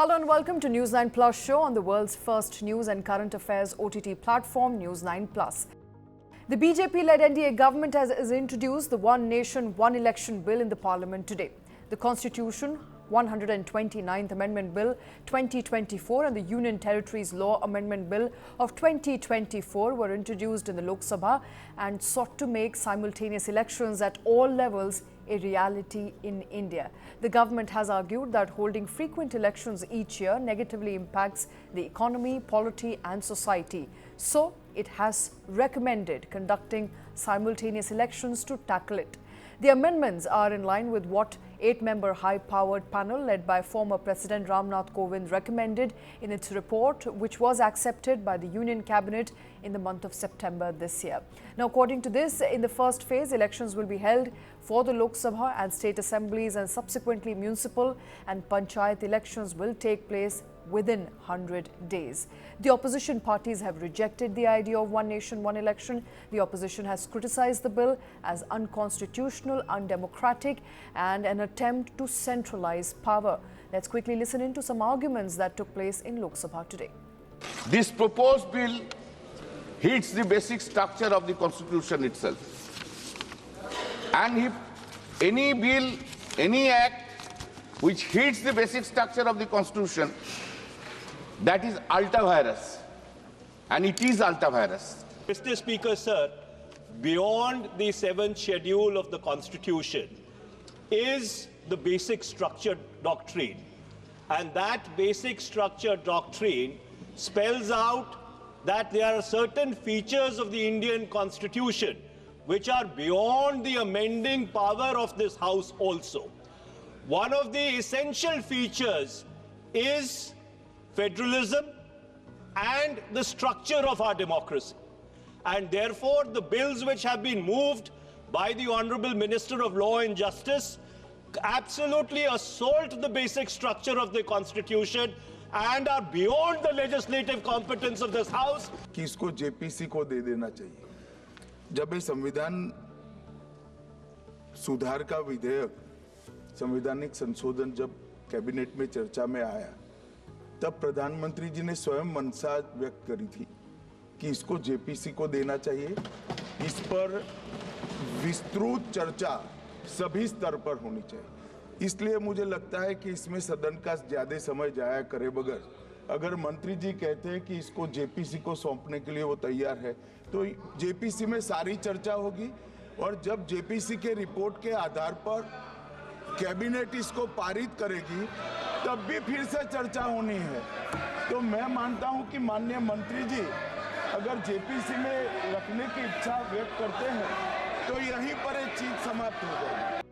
Hello and welcome to News9 Plus show on the world's first news and current affairs OTT platform, News9 Plus. The BJP-led NDA government has introduced the One Nation, One Election Bill in the Parliament today. The Constitution 129th Amendment Bill 2024 and the Union Territories Law Amendment Bill of 2024 were introduced in the Lok Sabha and sought to make simultaneous elections at all levels a reality in India. The government has argued that holding frequent elections each year negatively impacts the economy, polity and society. So, it has recommended conducting simultaneous elections to tackle it. The amendments are in line with what 8-member high-powered panel led by former President Ramnath Kovind recommended in its report, which was accepted by the Union Cabinet in the month of September this year. Now, according to this, in the first phase, elections will be held for the Lok Sabha and state assemblies, and subsequently municipal and panchayat elections will take place within 100 days. The opposition parties have rejected the idea of one nation, one election. The opposition has criticized the bill as unconstitutional, undemocratic and an attempt to centralize power. Let's quickly listen into some arguments that took place in Lok Sabha today. This proposed bill hits the basic structure of the Constitution itself. And if any bill, any act which hits the basic structure of the Constitution, that is ultra-virus, and it is ultra-virus. Mr. Speaker, sir, beyond the 7th schedule of the Constitution is the basic structure doctrine. And that basic structure doctrine spells out that there are certain features of the Indian Constitution which are beyond the amending power of this House also. One of the essential features is federalism and the structure of our democracy. And therefore, the bills which have been moved by the Honorable Minister of Law and Justice absolutely assault the basic structure of the Constitution and are beyond the legislative competence of this House. कि इसको JPC को दे देना चाहिए. जब ये संविधान सुधार का विधेयक, संवैधानिक संशोधन जब कैबिनेट में चर्चा में आया, तब प्रधानमंत्री जी ने स्वयं मंशा व्यक्त करी थी कि इसको जेपीसी को देना चाहिए. इस पर विस्तृत चर्चा सभी स्तर पर होनी चाहिए. इसलिए मुझे लगता है कि इसमें सदन का ज्यादा समय जाया करे बगैर अगर मंत्री जी कहते हैं कि इसको जेपीसी को सौंपने के लिए वो तैयार है, तो जेपीसी में सारी चर्चा होगी और जब जेपीसी के रिपोर्ट के आधार पर कैबिनेट इसको पारित करेगी तब भी फिर से चर्चा होनी है. तो मैं मानता हूं कि माननीय मंत्री जी अगर जेपीसी में रखने की इच्छा व्यक्त करते हैं तो यहीं पर एक चीज समाप्त हो जाएगी.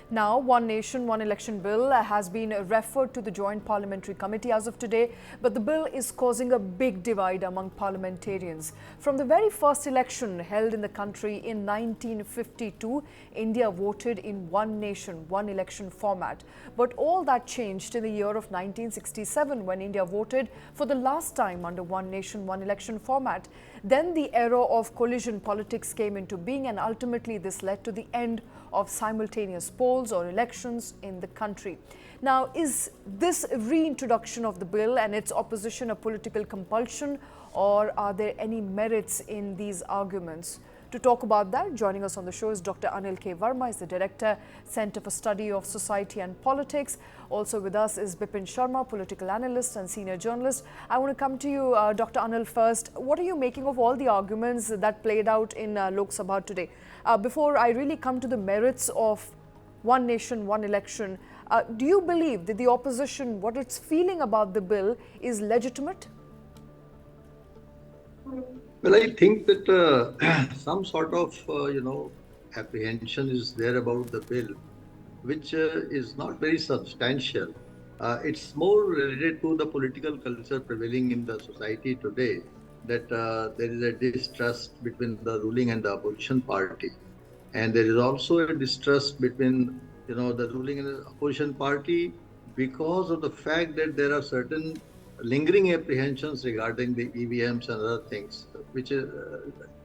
Now, One Nation, One Election Bill has been referred to the Joint Parliamentary Committee as of today, but the bill is causing a big divide among parliamentarians. From the very first election held in the country in 1952, India voted in One Nation, One Election format. But all that changed in the year of 1967 when India voted for the last time under One Nation, One Election format. Then the era of coalition politics came into being, and ultimately this led to the end of simultaneous polls or elections in the country. Now, is this reintroduction of the bill and its opposition a political compulsion, or are there any merits in these arguments? To talk about that, joining us on the show is Dr. Anil K. Verma, is the Director, Centre for Study of Society and Politics. Also with us is Bipin Sharma, political analyst and senior journalist. I want to come to you, Dr. Anil, first. What are you making of all the arguments that played out in Lok Sabha today? Before I really come to the merits of One Nation, One Election, do you believe that the opposition, what it's feeling about the bill, is legitimate? Well, I think that some sort of, apprehension is there about the bill, which is not very substantial. It's more related to the political culture prevailing in the society today, that there is a distrust between the ruling and the opposition party. And there is also a distrust between, the ruling and the opposition party because of the fact that there are certain lingering apprehensions regarding the EVMs and other things which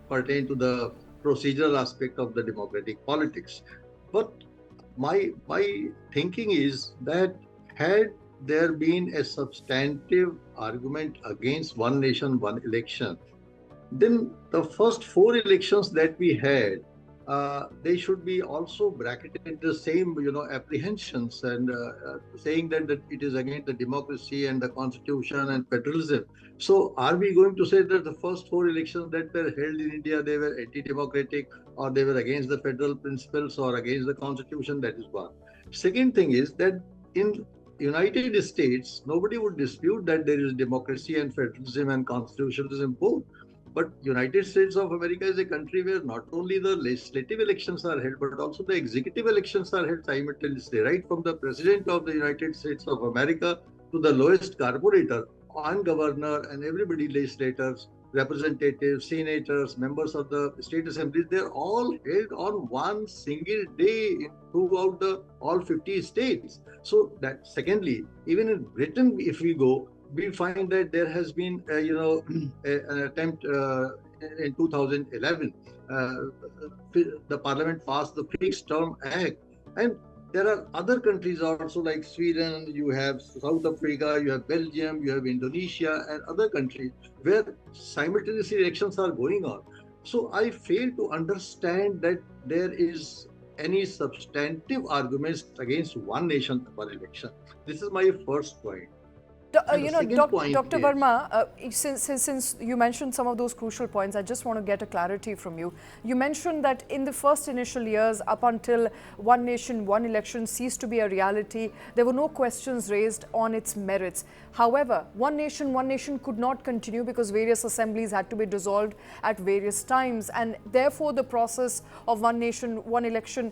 pertain to the procedural aspect of the democratic politics. But my thinking is that had there been a substantive argument against one nation, one election, then the first four elections that we had, they should be also bracketed the same, apprehensions and saying that it is against the democracy and the constitution and federalism. So, are we going to say that the first four elections that were held in India, they were anti-democratic or they were against the federal principles or against the constitution? That is one. Second thing is that in United States, nobody would dispute that there is democracy and federalism and constitutionalism both. But United States of America is a country where not only the legislative elections are held, but also the executive elections are held simultaneously, right from the President of the United States of America to the lowest corporator and governor and everybody, legislators, representatives, senators, members of the state assemblies, they're all held on one single day throughout the all 50 states. So that secondly, even in Britain, if we go, we find that there has been, an attempt in 2011. The Parliament passed the Fixed Term Act, and there are other countries also like Sweden. You have South Africa, you have Belgium, you have Indonesia, and other countries where simultaneous elections are going on. So I fail to understand that there is any substantive arguments against one nation, one election. This is my first point. And the second point Dr. is, Verma, since you mentioned some of those crucial points, I just want to get a clarity from you. You mentioned that in the first initial years, up until one nation, one election ceased to be a reality, there were no questions raised on its merits. However, one nation could not continue because various assemblies had to be dissolved at various times, and therefore the process of one nation, one election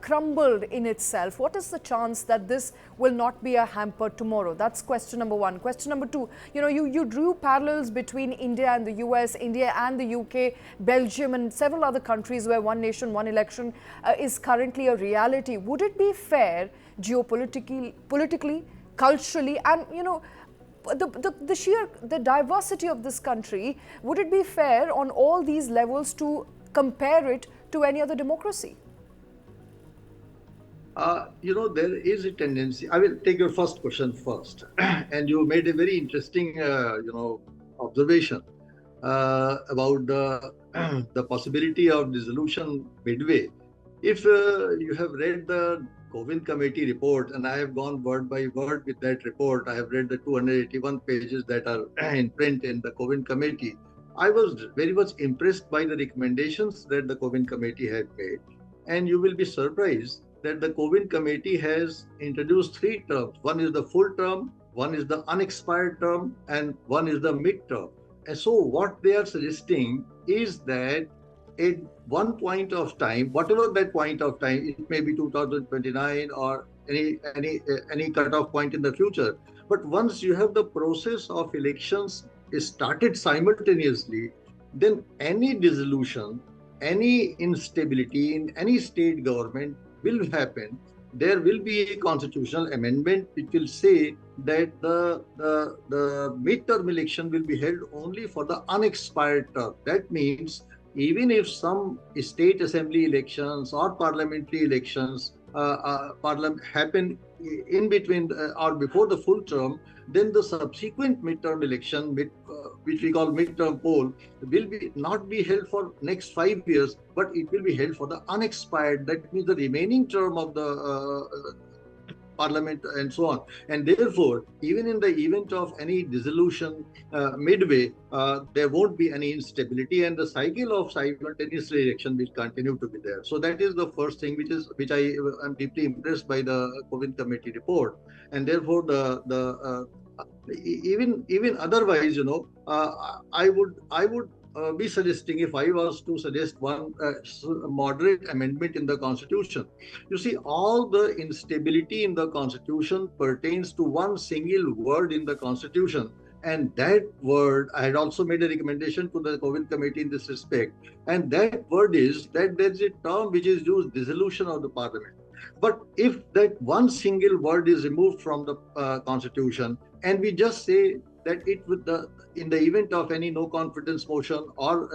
crumbled in itself. What is the chance that this will not be a hamper tomorrow? That's question number one. Question number two, you drew parallels between India and the US, India and the UK, Belgium and several other countries where one nation, one election is currently a reality. Would it be fair politically, culturally, and the diversity of this country, would it be fair on all these levels to compare it to any other democracy? There is a tendency. I will take your first question first. And you made a very interesting, observation about the possibility of dissolution midway. If you have read the Kovind Committee report, and I have gone word by word with that report, I have read the 281 pages that are in print in the Kovind Committee. I was very much impressed by the recommendations that the Kovind Committee had made. And you will be surprised that the Kovind Committee has introduced three terms. One is the full term, one is the unexpired term, and one is the mid-term. And so what they are suggesting is that at one point of time, whatever that point of time, it may be 2029 or any cutoff point in the future. But once you have the process of elections started simultaneously, then any dissolution, any instability in any state government will happen. There will be a constitutional amendment which will say that the mid-term election will be held only for the unexpired term. That means even if some state assembly elections or parliamentary elections happen in between or before the full term, then the subsequent mid-term election, which we call mid-term poll, will not be held for next 5 years, but it will be held for the unexpired. That means the remaining term of the parliament and so on. And therefore, even in the event of any dissolution midway, there won't be any instability, and the cycle of simultaneous election will continue to be there. So that is the first thing which I am deeply impressed by the Kovind Committee report. And therefore, even otherwise, I would be suggesting, if I was to suggest one moderate amendment in the Constitution. You see, all the instability in the Constitution pertains to one single word in the Constitution. And that word, I had also made a recommendation to the Kovind Committee in this respect. And that word is that there's a term which is used, dissolution of the parliament. But if that one single word is removed from the Constitution, and we just say that it would in the event of any no confidence motion or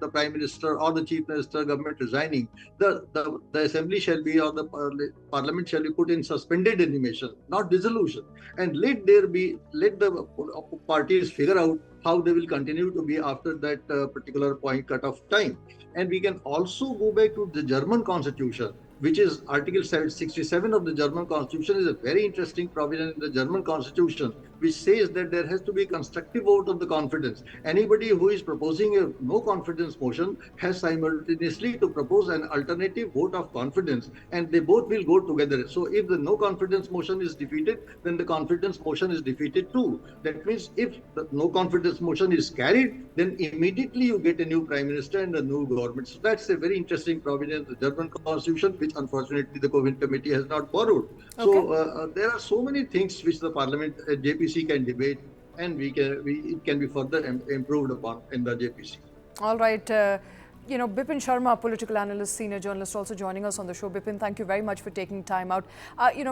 the Prime Minister or the Chief Minister government resigning, the Assembly shall be or the Parliament shall be put in suspended animation, not dissolution, and let the parties figure out how they will continue to be after that particular point cut off time. And we can also go back to the German constitution, which is Article 67 of the German constitution is a very interesting provision in the German constitution, which says that there has to be a constructive vote of the confidence. Anybody who is proposing a no confidence motion has simultaneously to propose an alternative vote of confidence, and they both will go together. So if the no confidence motion is defeated, then the confidence motion is defeated too. That means if the no confidence motion is carried, then immediately you get a new Prime Minister and a new government. So that's a very interesting provision in the German constitution, which unfortunately the COVID committee has not borrowed. Okay. So there are so many things which the Parliament JPC can debate, and it can be further improved upon in the JPC. All right. Bipin Sharma, political analyst, senior journalist, also joining us on the show. Bipin, thank you very much for taking time out.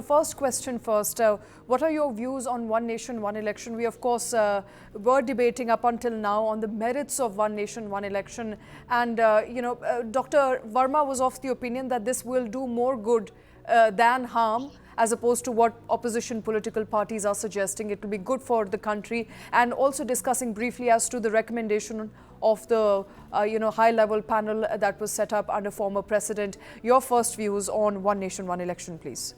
First question first. What are your views on One Nation, One Election? We, of course, were debating up until now on the merits of One Nation, One Election. And, Dr. Verma was of the opinion that this will do more good than harm, as opposed to what opposition political parties are suggesting. It will be good for the country, and also discussing briefly as to the recommendation of the high-level panel that was set up under former president. Your first views on One Nation, One Election, please.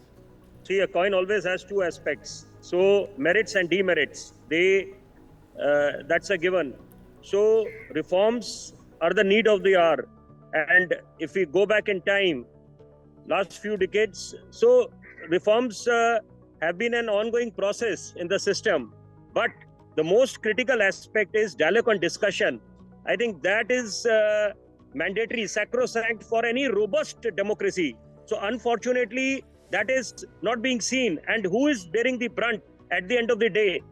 See, a coin always has two aspects. So merits and demerits, that's a given. So reforms are the need of the hour. And if we go back in time, last few decades, so reforms have been an ongoing process in the system. But the most critical aspect is dialogue and discussion. I think that is mandatory, sacrosanct for any robust democracy. So unfortunately, that is not being seen. And who is bearing the brunt at the end of the day?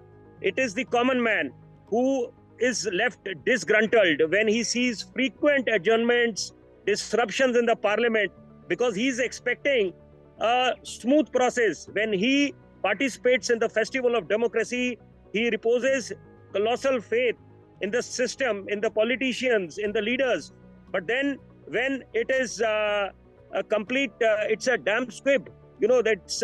It is the common man who is left disgruntled when he sees frequent adjournments, disruptions in the parliament, because he is expecting a smooth process. When he participates in the festival of democracy, he reposes colossal faith in the system, in the politicians, in the leaders. But then when it is a complete, it's a damn squib, that's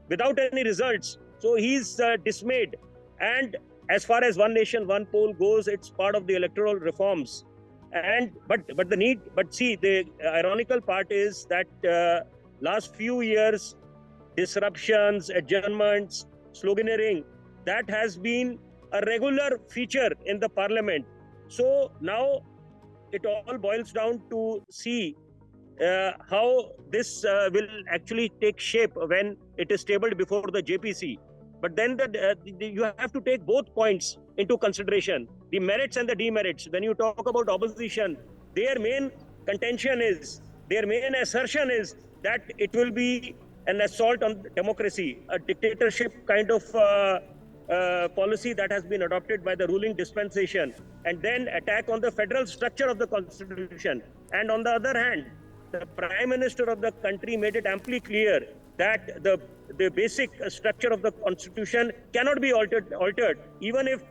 without any results. So he's dismayed. And as far as One Nation, One Poll goes, it's part of the electoral reforms. But see, the ironical part is that last few years, disruptions, adjournments, sloganeering, that has been a regular feature in the parliament. So now it all boils down to see how this will actually take shape when it is tabled before the JPC. But then you have to take both points into consideration, the merits and the demerits. When you talk about opposition, their main contention is, their main assertion is that it will be an assault on democracy, a dictatorship kind of policy that has been adopted by the ruling dispensation, and then attack on the federal structure of the constitution. And on the other hand, the Prime Minister of the country made it amply clear that the basic structure of the constitution cannot be altered. Even if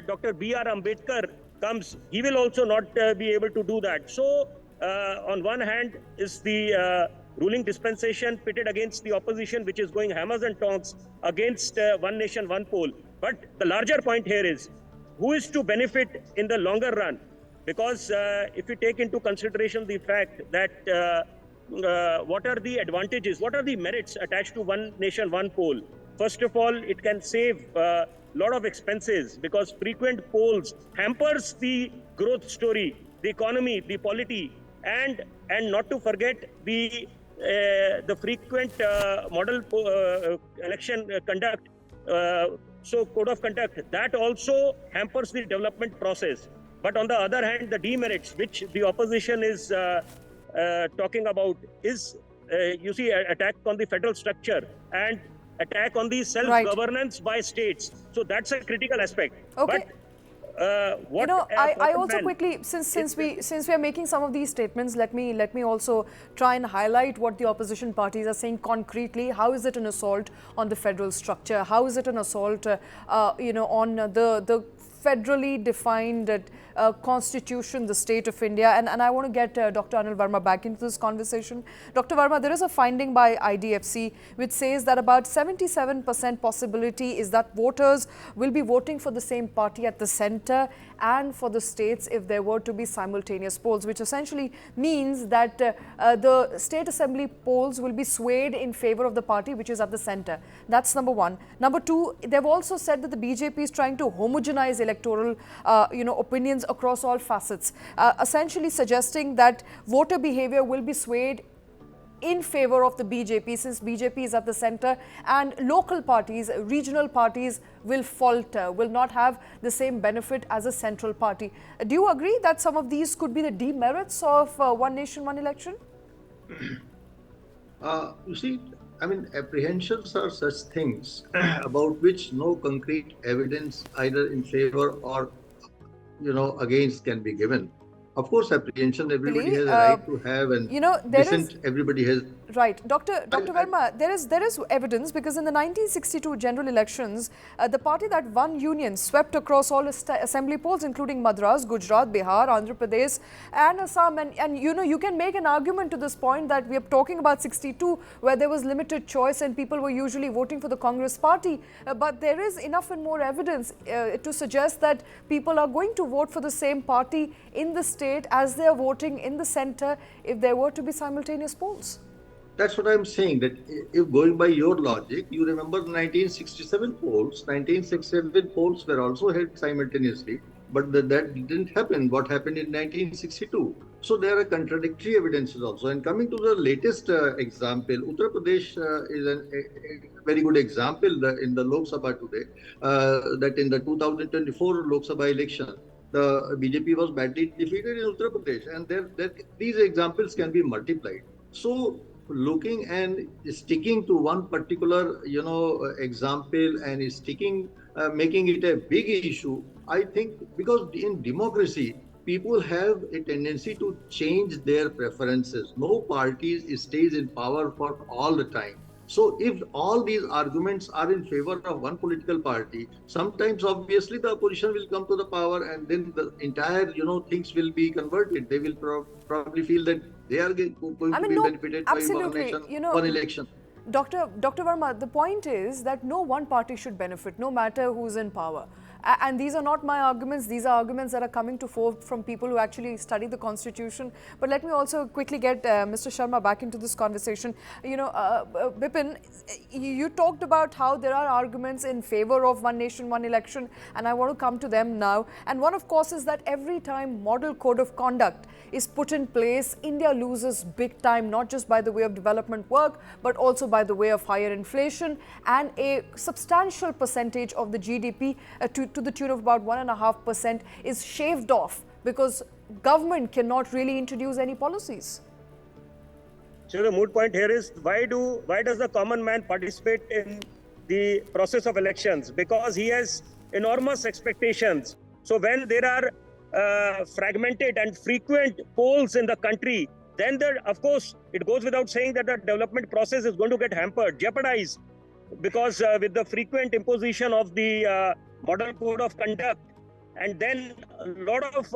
Dr. B.R. Ambedkar comes, he will also not be able to do that. So on one hand is the ruling dispensation pitted against the opposition, which is going hammers and tongs against One Nation, One Poll. But the larger point here is, who is to benefit in the longer run? Because if you take into consideration the fact that what are the advantages, what are the merits attached to One Nation, One Poll? First of all, it can save a lot of expenses, because frequent polls hampers the growth story, the economy, the polity, and not to forget the frequent model election conduct, so code of conduct, that also hampers the development process. But on the other hand, the demerits, which the opposition is talking about, is, attack on the federal structure and attack on the self-governance by states. So that's a critical aspect. Okay. what I also common man- quickly, since we are making some of these statements, let me also try and highlight what the opposition parties are saying concretely. How is it an assault on the federal structure? How is it an assault, on the federally defined constitution, the state of India? And I want to get Dr. Anil Verma back into this conversation. Dr. Verma, there is a finding by IDFC which says that about 77% possibility is that voters will be voting for the same party at the centre and for the states if there were to be simultaneous polls, which essentially means that the state assembly polls will be swayed in favour of the party which is at the centre. That's number one. Number two, they've also said that the BJP is trying to homogenize electoral opinions across all facets, essentially suggesting that voter behaviour will be swayed in favour of the BJP, since BJP is at the centre, and local parties, regional parties will falter, will not have the same benefit as a central party. Do you agree that some of these could be the demerits of one nation, one election? You see, I mean, apprehensions are such things about which no concrete evidence either in favor or, against can be given. Of course, apprehension, everybody has a right to have, and dissent, everybody has. Right. Dr. Verma, there is evidence, because in the 1962 general elections, the party that won union swept across all assembly polls, including Madras, Gujarat, Bihar, Andhra Pradesh and Assam. And you can make an argument to this point that we are talking about 62, where there was limited choice and people were usually voting for the Congress party. But there is enough and more evidence to suggest that people are going to vote for the same party in the state as they are voting in the centre if there were to be simultaneous polls. That's what I'm saying, that if going by your logic, you remember 1967 polls. 1967 polls were also held simultaneously, but that didn't happen. What happened in 1962? So there are contradictory evidences also. And coming to the latest example, Uttar Pradesh is a very good example in the Lok Sabha today, that in the 2024 Lok Sabha election, the BJP was badly defeated in Uttar Pradesh, and these examples can be multiplied. So looking and sticking to one particular, example and making it a big issue, I think, because in democracy, people have a tendency to change their preferences. No party stays in power for all the time. So if all these arguments are in favor of one political party, sometimes obviously the opposition will come to the power, and then the entire, things will be converted. They will probably feel that they are going to be benefited by one nation, one election. Dr. Verma, the point is that no one party should benefit, no matter who's in power. And these are not my arguments. These are arguments that are coming to fore from people who actually study the Constitution. But let me also quickly get Mr. Sharma back into this conversation. Bipin, you talked about how there are arguments in favor of one nation, one election, and I want to come to them now. And one, of course, is that every time model code of conduct is put in place, India loses big time, not just by the way of development work, but also by the way of higher inflation and a substantial percentage of the GDP to the tune of about 1.5% is shaved off because government cannot really introduce any policies. So the moot point here is, why does the common man participate in the process of elections? Because he has enormous expectations. So when there are fragmented and frequent polls in the country, then of course it goes without saying that the development process is going to get hampered, jeopardized, because with the frequent imposition of the model code of conduct, and then a lot of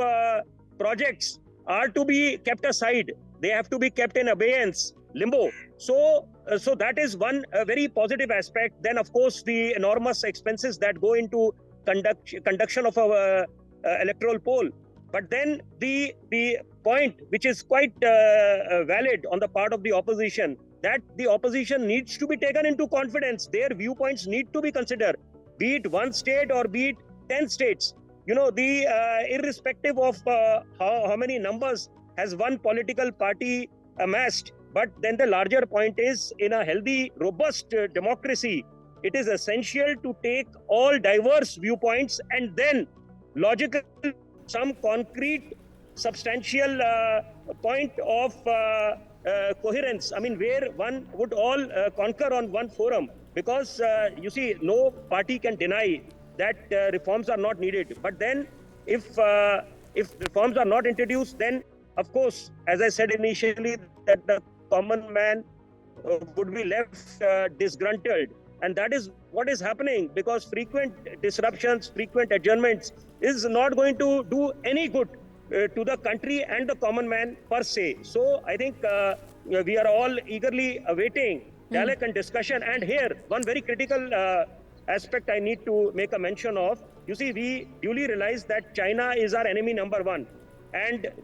projects are to be kept aside. They have to be kept in abeyance, limbo. So that is one very positive aspect. Then, of course, the enormous expenses that go into conduction of a electoral poll. But then the point, which is quite valid on the part of the opposition, that the opposition needs to be taken into confidence. Their viewpoints need to be considered, be it one state or be it 10 states. Irrespective of how many numbers has one political party amassed. But then the larger point is, in a healthy, robust democracy, it is essential to take all diverse viewpoints and then logical, some concrete, substantial point of coherence. I mean, where one would all concur on one forum. Because, you see, no party can deny that reforms are not needed. But then If reforms are not introduced, then of course, as I said initially, that the common man would be left disgruntled. And that is what is happening, because frequent disruptions, frequent adjournments is not going to do any good to the country and the common man per se. So I think we are all eagerly awaiting dialogue and discussion. And here, one very critical aspect I need to make a mention of. You see, we duly realize that China is our enemy number one.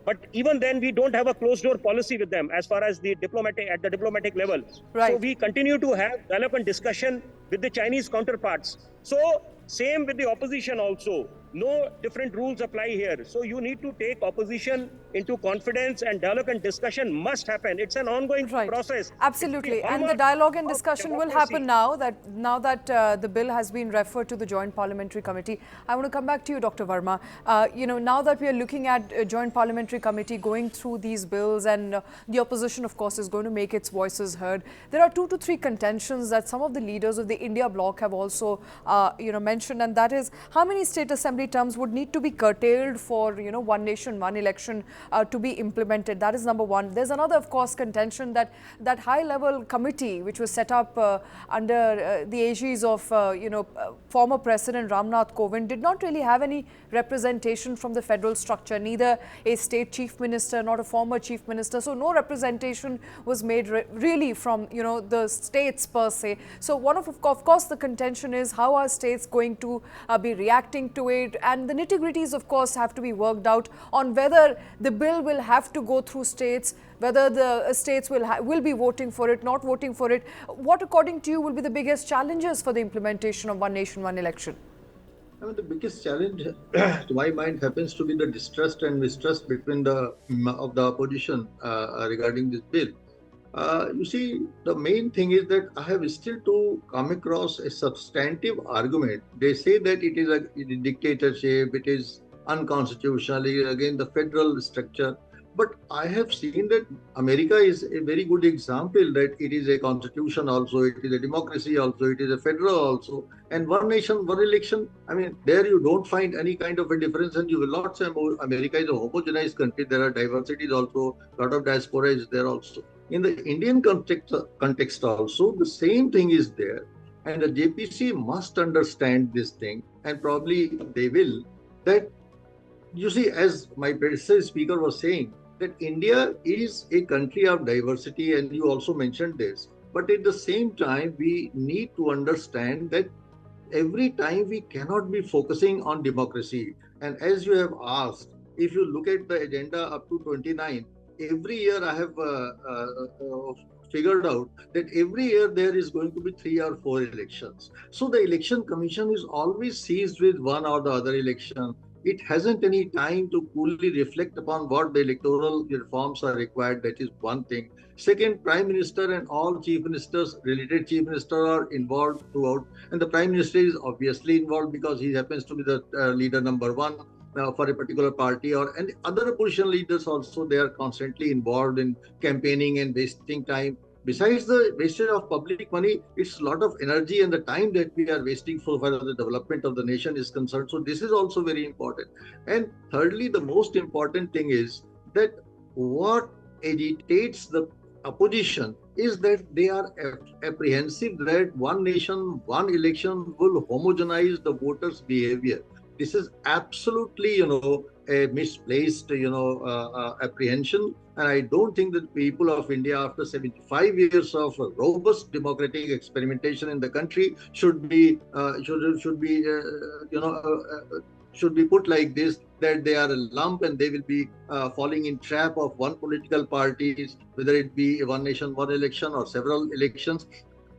But even then, we don't have a closed door policy with them as far as the diplomatic level. Right. So we continue to have dialogue and discussion with the Chinese counterparts. So same with the opposition also. No different rules apply here. So you need to take opposition into confidence, and dialogue and discussion must happen. It's an ongoing process. Absolutely. And the dialogue and discussion will happen now that the bill has been referred to the Joint Parliamentary Committee. I want to come back to you, Dr. Verma. Now that we are looking at a Joint Parliamentary Committee going through these bills, and the opposition, of course, is going to make its voices heard, there are 2 to 3 contentions that some of the leaders of the India bloc have also, mentioned, and that is how many state assembly terms would need to be curtailed for, one nation, one election to be implemented. That is number one. There's another, of course, contention that high-level committee, which was set up under the aegis of, former President Ramnath Kovind, did not really have any representation from the federal structure, neither a state chief minister, not a former chief minister. So no representation was made really from, the states per se. So one of course, the contention is how are states going to be reacting to it, and the nitty-gritties, of course, have to be worked out on whether the bill will have to go through states, whether the states will be voting for it, not voting for it. What, according to you, will be the biggest challenges for the implementation of one nation, one election? I mean, the biggest challenge, to my mind, happens to be the distrust and mistrust between the opposition regarding this bill. You see, the main thing is that I have still to come across a substantive argument. They say that it is a dictatorship, it is unconstitutional, again the federal structure. But I have seen that America is a very good example that it is a constitution also, it is a democracy also, it is a federal also. And one nation, one election, I mean, there you don't find any kind of a difference, and you will not say America is a homogenized country. There are diversities also, a lot of diaspora is there also. In the Indian context also, the same thing is there. And the JPC must understand this thing, and probably they will, that you see, as my predecessor speaker was saying, that India is a country of diversity, and you also mentioned this. But at the same time, we need to understand that every time we cannot be focusing on democracy. And as you have asked, if you look at the agenda up to 29, every year I have figured out that every year there is going to be 3 or 4 elections. So the election commission is always seized with one or the other election. It hasn't any time to coolly reflect upon what the electoral reforms are required. That is one thing. Second, Prime Minister and all chief ministers, related chief minister, are involved throughout. And the Prime Minister is obviously involved because he happens to be the leader number one for a particular party, and other opposition leaders also, they are constantly involved in campaigning and wasting time. Besides the wastage of public money, it's a lot of energy and the time that we are wasting for the development of the nation is concerned. So this is also very important. And thirdly, the most important thing is that what agitates the opposition is that they are apprehensive that one nation, one election will homogenize the voters' behavior. This is absolutely, a misplaced, apprehension. And I don't think that people of India, after 75 years of robust democratic experimentation in the country, should be put like this, that they are a lump and they will be falling in trap of one political parties, whether it be one nation, one election or several elections.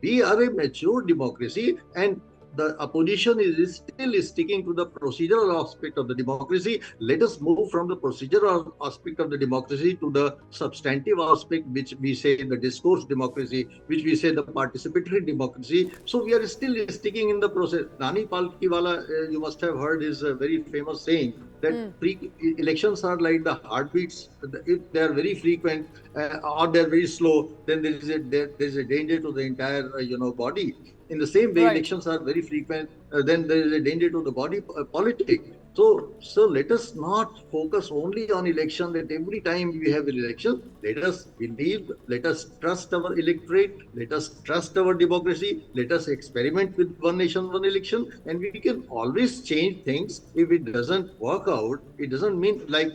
We are a mature democracy, and the opposition is still sticking to the procedural aspect of the democracy. Let us move from the procedural aspect of the democracy to the substantive aspect, which we say the discourse democracy, which we say the participatory democracy. So we are still sticking in the process. Nani Palkiwala, you must have heard his very famous saying that elections are like the heartbeats. If they are very frequent or they are very slow, then there is a danger to the entire body. In the same way, elections are very frequent, then there is a danger to the body politic. So let us not focus only on election. That every time we have an election, let us believe, let us trust our electorate, let us trust our democracy, let us experiment with one nation, one election, and we can always change things. If it doesn't work out, it doesn't mean like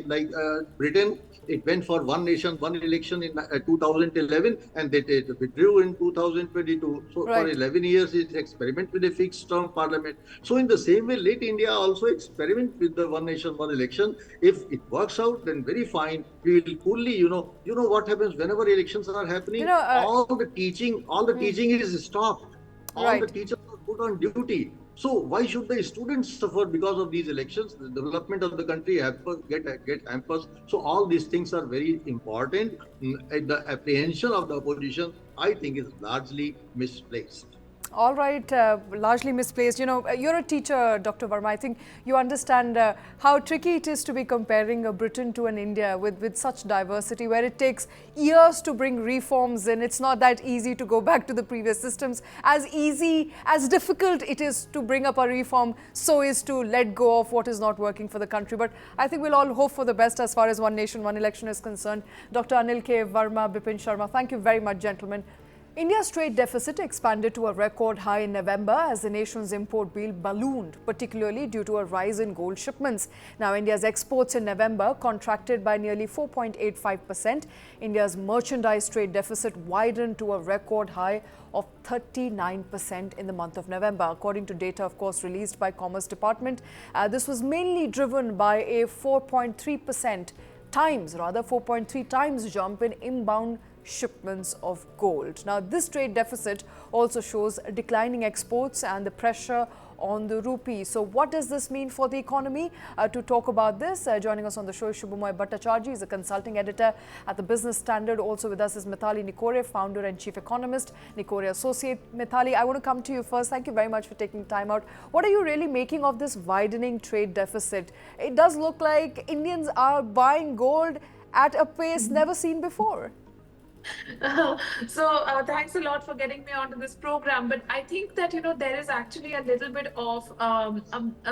Britain. It went for one nation, one election in 2011, and they withdrew in 2022. So for Right. 11 years, it experiment with a fixed term parliament. So in the same way, let India also experiment with the one nation, one election. If it works out, then very fine. We will fully, what happens whenever elections are You happening. know, All the teaching is stopped. All the right. teachers are put on duty. So why should the students suffer because of these elections? The development of the country get hampers. So all these things are very important. The apprehension of the opposition, I think, is largely misplaced. All right, largely misplaced. You're a teacher, Dr. Verma. I think you understand how tricky it is to be comparing a Britain to an India with such diversity, where it takes years to bring reforms in. It's not that easy to go back to the previous systems. As difficult it is to bring up a reform, so is to let go of what is not working for the country. But I think we'll all hope for the best as far as one nation, one election is concerned. Dr. Anil K. Verma, Bipin Sharma, thank you very much, gentlemen. India's trade deficit expanded to a record high in November as the nation's import bill ballooned, particularly due to a rise in gold shipments. Now, India's exports in November contracted by nearly 4.85%. India's merchandise trade deficit widened to a record high of 39% in the month of November, according to data, of course, released by Commerce Department. This was mainly driven by a 4.3 times jump in inbound shipments of gold. Now, this trade deficit also shows declining exports and the pressure on the rupee. So what does this mean for the economy? To talk about this, joining us on the show is Shubhamoy Bhattacharjee. He's a consulting editor at the Business Standard. Also with us is Mithali Nikore, founder and chief economist, Nikore Associate. Mithali, I want to come to you first. Thank you very much for taking time out. What are you really making of this widening trade deficit? It does look like Indians are buying gold at a pace never seen before. Thanks a lot for getting me onto this program. But I think that there is actually a little bit of a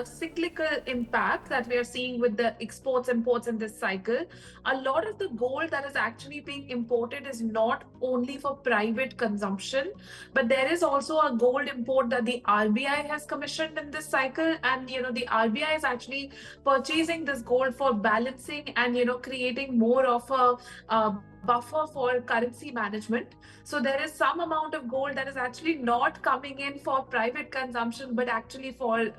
cyclical impact that we are seeing with the exports imports in this cycle. A lot of the gold that is actually being imported is not only for private consumption, but there is also a gold import that the RBI has commissioned in this cycle, and the RBI is actually purchasing this gold for balancing and creating more of a buffer for currency management. So there is some amount of gold that is actually not coming in for private consumption, but actually for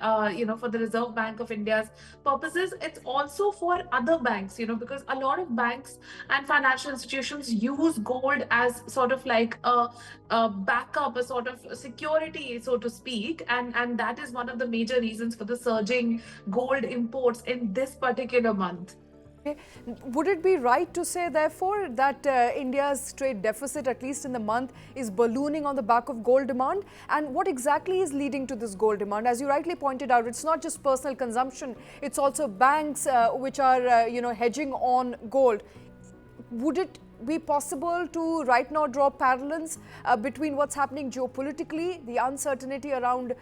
for the Reserve Bank of India's purposes. It's also for other banks, because a lot of banks and financial institutions use gold as sort of like a backup, a sort of security, so to speak, and that is one of the major reasons for the surging gold imports in this particular month. Would it be right to say, therefore, that India's trade deficit, at least in the month, is ballooning on the back of gold demand? And what exactly is leading to this gold demand? As you rightly pointed out, it's not just personal consumption, it's also banks which are, hedging on gold. Would it be possible to right now draw parallels between what's happening geopolitically, the uncertainty around,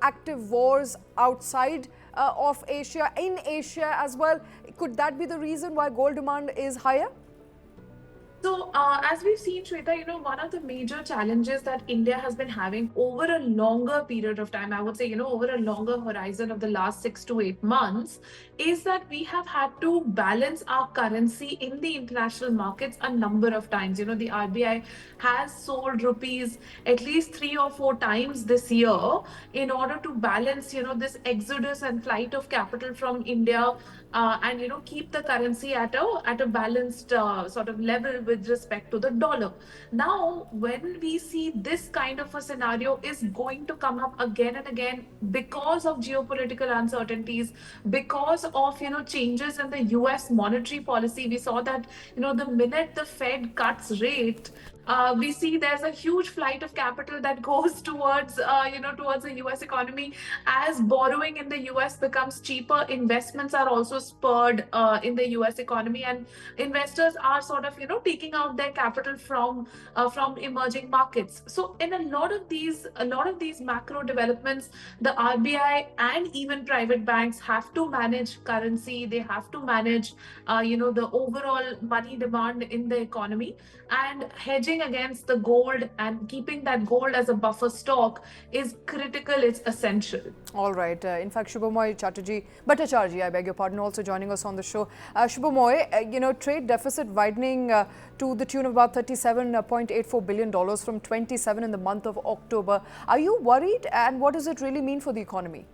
active wars outside of Asia, in Asia as well? Could that be the reason why gold demand is higher? So, as we've seen, Shweta, one of the major challenges that India has been having over a longer period of time, I would say, over a longer horizon of the last 6 to 8 months, is that we have had to balance our currency in the international markets a number of times. The RBI has sold rupees at least 3 or 4 times this year in order to balance, this exodus and flight of capital from India, and keep the currency at a balanced sort of level with respect to the dollar. Now, when we see this kind of a scenario is going to come up again and again because of geopolitical uncertainties, because of changes in the US monetary policy. We saw that the minute the Fed cuts rate, We see there's a huge flight of capital that goes towards, towards the US economy. As borrowing in the US becomes cheaper, investments are also spurred in the US economy, and investors are sort of, taking out their capital from emerging markets. So in a lot of these macro developments, the RBI and even private banks have to manage currency. They have to manage, the overall money demand in the economy, and hedging against the gold and keeping that gold as a buffer stock is critical. It's essential. All right. In fact, Shubhamoy Bhattacharjee, I beg your pardon, also joining us on the show. Shubhamoy, trade deficit widening to the tune of about $37.84 billion from 27 in the month of October. Are you worried, and what does it really mean for the economy?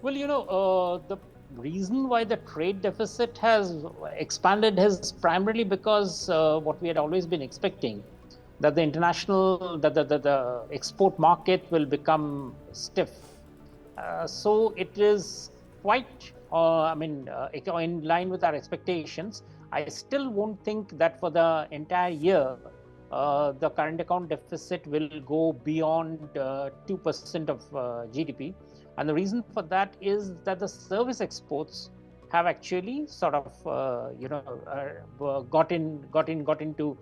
Well, the reason why the trade deficit has expanded is primarily because what we had always been expecting, that the the export market will become stiff. So it is quite, in line with our expectations. I still won't think that for the entire year, the current account deficit will go beyond 2% of GDP. And the reason for that is that the service exports have actually sort of, got into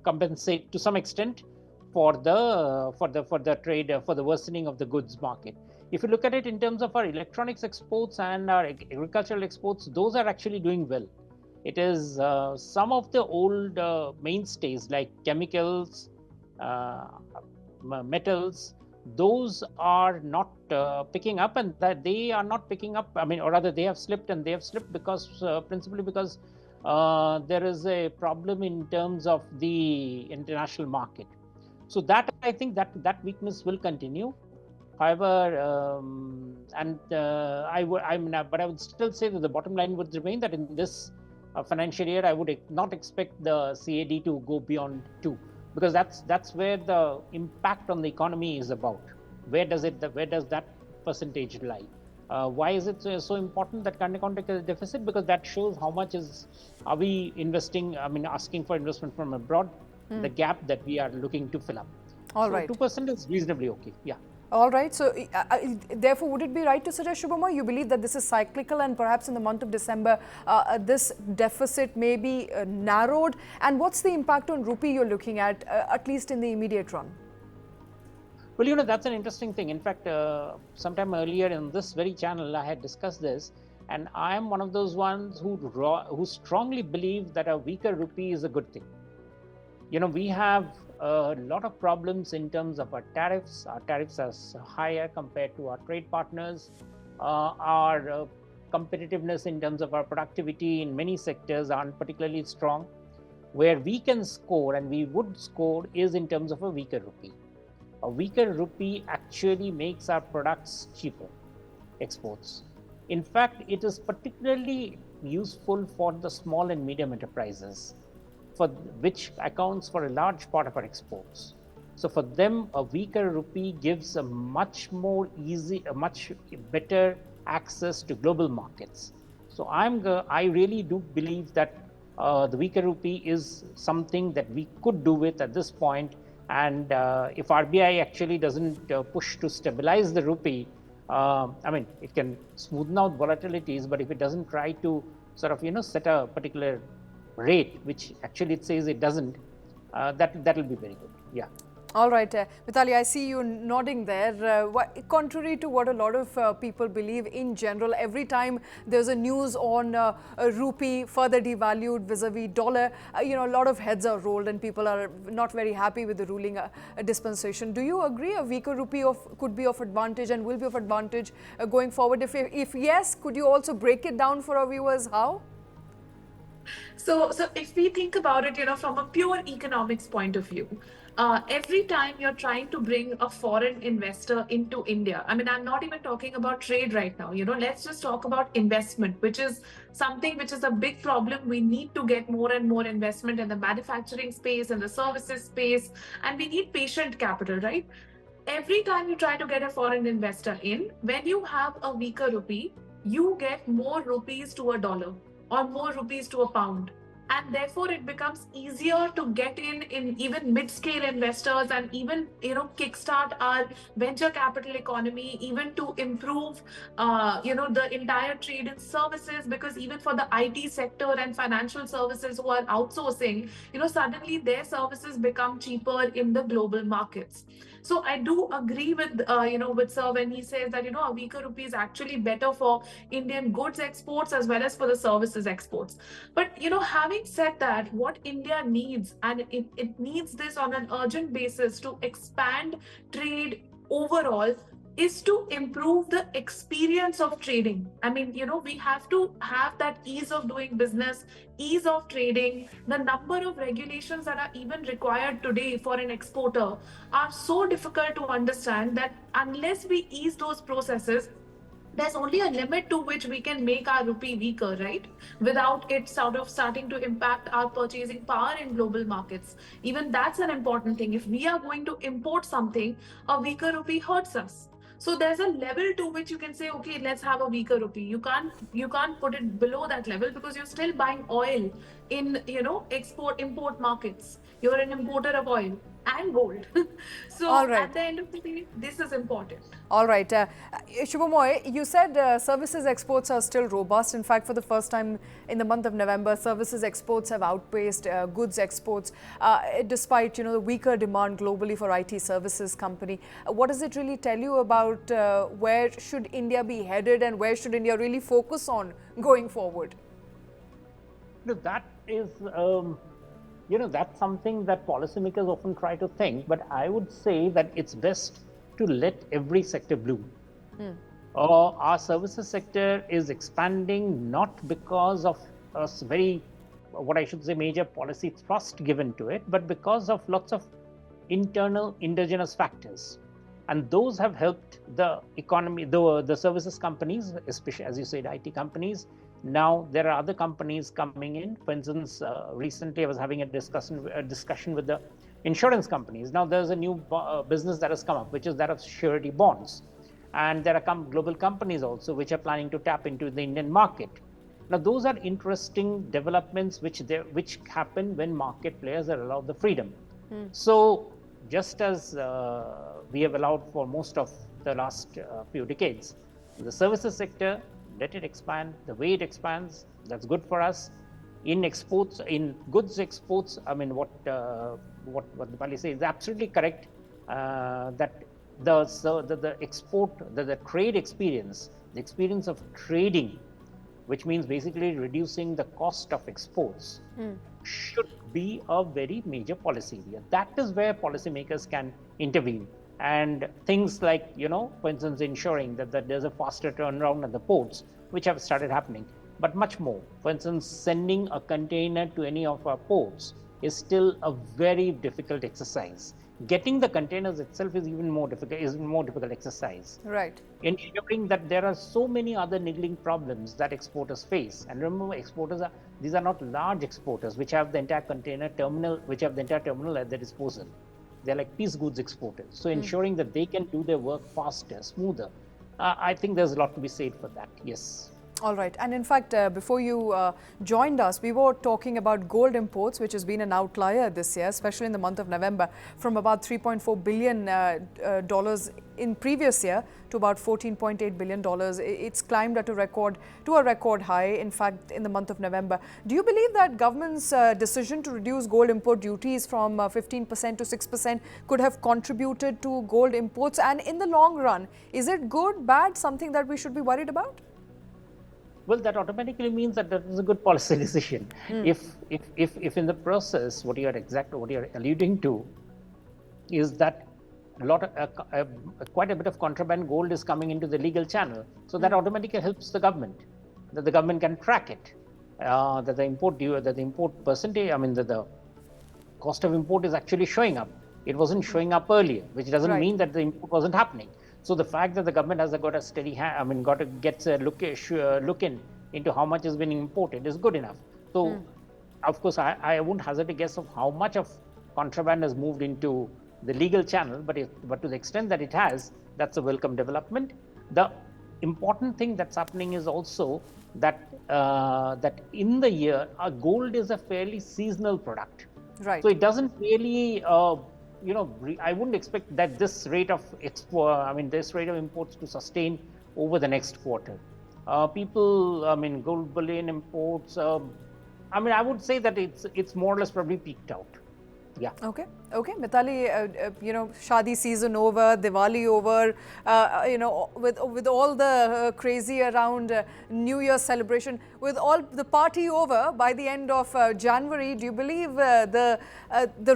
compensate to some extent for the trade, for the worsening of the goods market. If you look at it in terms of our electronics exports and our agricultural exports, those are actually doing well. It is some of the old mainstays like chemicals, metals, those are not picking up, and that they are not picking up. Or rather, they have slipped, and they have slipped because principally because there is a problem in terms of the international market. So that, I think that weakness will continue. However, but I would still say that the bottom line would remain that in this financial year, I would not expect the CAD to go beyond 2, because that's where the impact on the economy is about. Where does that percentage lie? Why is it so important, that current account deficit? Because that shows how much are we investing, asking for investment from abroad, the gap that we are looking to fill up. All right. 2% is reasonably okay. Yeah. All right. So, therefore, would it be right to suggest, Shubhamoy, you believe that this is cyclical, and perhaps in the month of December, this deficit may be narrowed? And what's the impact on rupee you're looking at least in the immediate run? Well, that's an interesting thing. In fact, sometime earlier in this very channel, I had discussed this, and I am one of those ones who strongly believe that a weaker rupee is a good thing. We have a lot of problems in terms of our tariffs. Our tariffs are higher compared to our trade partners. Our competitiveness in terms of our productivity in many sectors aren't particularly strong. Where we can score, and we would score, is in terms of a weaker rupee. A weaker rupee actually makes our products cheaper, exports. In fact, it is particularly useful for the small and medium enterprises, for which accounts for a large part of our exports. So for them, a weaker rupee gives a much better access to global markets. So I really do believe that the weaker rupee is something that we could do with at this point. And if RBI actually doesn't push to stabilize the rupee, it can smoothen out volatilities, but if it doesn't try to sort of, set a particular rate, which actually it says it doesn't, that will be very good. Yeah. All right, Mithali, I see you nodding there. Contrary to what a lot of people believe in general, every time there's a news on a rupee further devalued vis-a-vis dollar, a lot of heads are rolled and people are not very happy with the ruling dispensation. Do you agree a weaker rupee could be of advantage and will be of advantage going forward? If yes, could you also break it down for our viewers? How? So if we think about it, from a pure economics point of view, every time you're trying to bring a foreign investor into India, I'm not even talking about trade right now, let's just talk about investment, which is something which is a big problem. We need to get more and more investment in the manufacturing space and the services space, and we need patient capital, right? Every time you try to get a foreign investor in, when you have a weaker rupee, you get more rupees to a dollar or more rupees to a pound. and therefore it becomes easier to get in even mid-scale investors, and even kickstart our venture capital economy, even to improve the entire trade and services, because even for the IT sector and financial services who are outsourcing, suddenly their services become cheaper in the global markets. So I do agree with with sir when he says that a weaker rupee is actually better for Indian goods exports as well as for the services exports. But having said that, what India needs, and it needs this on an urgent basis to expand trade overall, is to improve the experience of trading. I mean, we have to have that ease of doing business, ease of trading. The number of regulations that are even required today for an exporter are so difficult to understand that unless we ease those processes, there's only a limit to which we can make our rupee weaker, right? Without it sort of starting to impact our purchasing power in global markets. Even that's an important thing. If we are going to import something, a weaker rupee hurts us. So there's a level to which you can say, okay, let's have a weaker rupee. You can't put it below that level, because you're still buying oil in export import markets. You're an importer of oil and gold. All So right. at the end of the day, this is important. All right. Shubhamoy, you said services exports are still robust. In fact, for the first time in the month of November, services exports have outpaced goods exports, despite the weaker demand globally for IT services company. What does it really tell you about where should India be headed, and where should India really focus on going forward? That is, that's something that policymakers often try to think, but I would say that it's best to let every sector bloom. Our services sector is expanding not because of a very, what I should say, major policy thrust given to it, but because of lots of internal endogenous factors. And those have helped the economy, the services companies, especially, as you said, IT companies. Now there are other companies coming in. For instance, recently I was having a discussion with the insurance companies. Now there's a new business that has come up, which is that of surety bonds. And there are global companies also which are planning to tap into the Indian market. Now those are interesting developments which happen when market players are allowed the freedom. So just as we have allowed for most of the last few decades, the services sector, let it expand the way it expands. That's good for us. In exports, in goods exports, I mean, what Dipali says is absolutely correct. That the export, the trade experience, the experience of trading, which means basically reducing the cost of exports, should be a very major policy area. That is where policymakers can intervene. And things like, for instance, ensuring that there's a faster turnaround at the ports, which have started happening, but much more. For instance, sending a container to any of our ports is still a very difficult exercise. Getting the containers itself is even more difficult exercise. Right. Ensuring that there are so many other niggling problems that exporters face. And remember, these are not large exporters which have the entire terminal at their disposal. They're like piece goods exporters. So ensuring that they can do their work faster, smoother. I think there's a lot to be said for that. Yes. All right. And in fact, before you joined us, we were talking about gold imports, which has been an outlier this year, especially in the month of November, from about $3.4 billion in previous year to about $14.8 billion. It's climbed to a record high, in fact, in the month of November. Do you believe that government's decision to reduce gold import duties from 15% to 6% could have contributed to gold imports? And in the long run, is it good, bad, something that we should be worried about? Well, that automatically means that is a good policy decision. If in the process, what you're alluding to is that quite a bit of contraband gold is coming into the legal channel, so that automatically helps the government. That the government can track it. That the import percentage, I mean, the cost of import is actually showing up. It wasn't showing up earlier, which doesn't mean that the import wasn't happening. So the fact that the government has got a steady hand, gets a look into how much is being imported is good enough. So, of course, I won't hazard a guess of how much of contraband has moved into the legal channel, but to the extent that it has, that's a welcome development. The important thing that's happening is also that that in the year, gold is a fairly seasonal product. Right. So it doesn't really, I wouldn't expect that this rate of this rate of imports to sustain over the next quarter. Gold bullion imports. I would say that it's more or less probably peaked out. Yeah. Okay. Mithali, Shadi season over, Diwali over, with all the crazy around New Year celebration, with all the party over by the end of January, do you believe the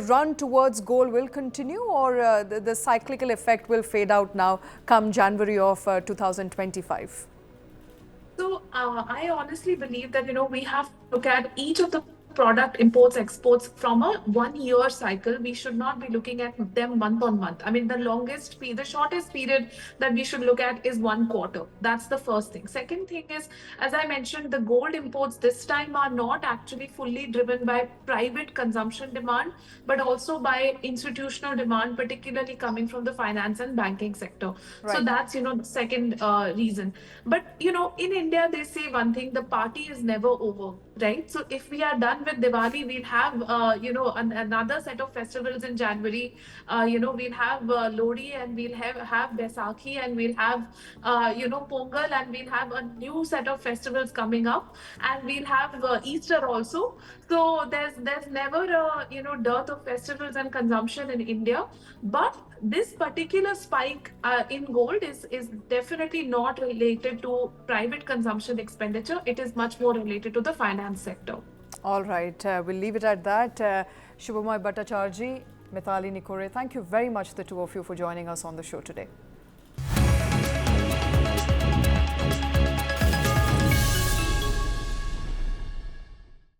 run towards gold will continue, or the cyclical effect will fade out now come January of 2025? So I honestly believe that we have to look at each of the product imports exports from a 1 year cycle. We should not be looking at them month on month. I mean, the shortest period that we should look at is 1 quarter. That's the first thing. Second thing is, as I mentioned, the gold imports this time are not actually fully driven by private consumption demand, but also by institutional demand, particularly coming from the finance and banking sector. Right. So that's the second reason. But in India, they say one thing: the party is never over, right? So if we are done with Diwali, we'll have another set of festivals in January. We'll have Lodi, and we'll have Baisakhi, and we'll have Pongal, and we'll have a new set of festivals coming up, and we'll have Easter also. So there's never a dearth of festivals and consumption in India. But this particular spike in gold is definitely not related to private consumption expenditure. It is much more related to the finance sector. All right, we'll leave it at that. Shubhamoy Bhattacharjee, Mithali Nikore, thank you very much, the two of you, for joining us on the show today.